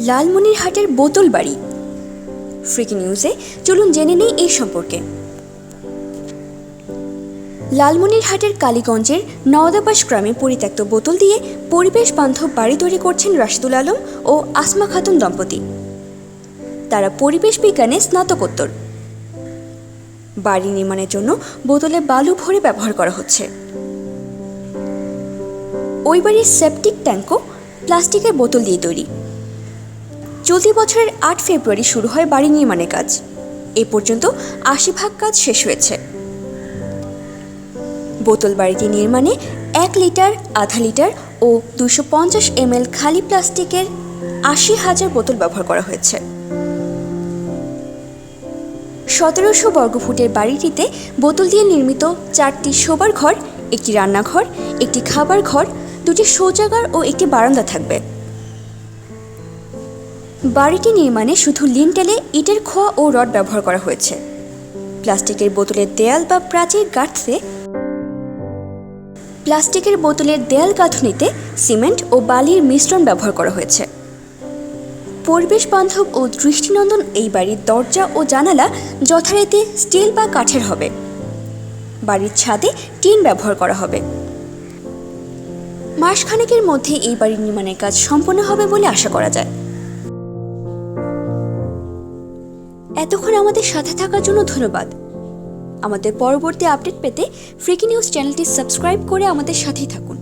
লালমনিরহাটের বোতল বাড়ি। ফ্রিকি নিউজে চলুন জেনে নেই এই সম্পর্কে। লালমনিরহাটের কালীগঞ্জের নওদাবাস গ্রামে পরিত্যক্ত বোতল দিয়ে পরিবেশ বান্ধব বাড়ি তৈরি করছেন রাশিদুল আলম ও আসমা খাতুন দম্পতি। তারা পরিবেশ বিজ্ঞানে স্নাতকোত্তর। বাড়ি নির্মাণের জন্য বোতলে বালু ভরে ব্যবহার করা হচ্ছে। ওই বাড়ির সেপটিক ট্যাঙ্কও প্লাস্টিকের বোতল দিয়ে তৈরি। চলতি বছরের ৮ ফেব্রুয়ারি শুরু হয় বাড়ি নির্মাণের কাজ। এ পর্যন্ত ৮০% কাজ শেষ হয়েছে। বোতল বাড়িটি নির্মাণে ১ লিটার, আধা লিটার ও ২৫০ ml খালি প্লাস্টিকের ৮০,০০০ বোতল ব্যবহার করা হয়েছে। ১৭০০ বর্গফুটের বাড়িটিতে বোতল দিয়ে নির্মিত ৪টি শোবার ঘর, একটি রান্নাঘর, একটি খাবার ঘর, ২টি শৌচাগার ও একটি বারান্দা থাকবে। বাড়িটি নির্মাণে শুধু লিন্টেলে ইটের খোয়া ও রড ব্যবহার করা হয়েছে। প্লাস্টিকের বোতলের দেয়াল গাঁথনিতে সিমেন্ট ও বালির মিশ্রণ ব্যবহার করা হয়েছে। পরিবেশ বান্ধব ও দৃষ্টিনন্দন এই বাড়ির দরজা ও জানালা যথারীতি স্টিল বা কাঠের হবে। বাড়ির ছাদে টিন ব্যবহার করা হবে। মাসখানেকের মধ্যে এই বাড়ির নির্মাণের কাজ সম্পন্ন হবে বলে আশা করা যায়। এতক্ষণ আমাদের সাথে থাকার জন্য ধন্যবাদ। আমাদের পরবর্তী আপডেট পেতে ফ্রিকি নিউজ চ্যানেলটি সাবস্ক্রাইব করে আমাদের সাথেই থাকুন।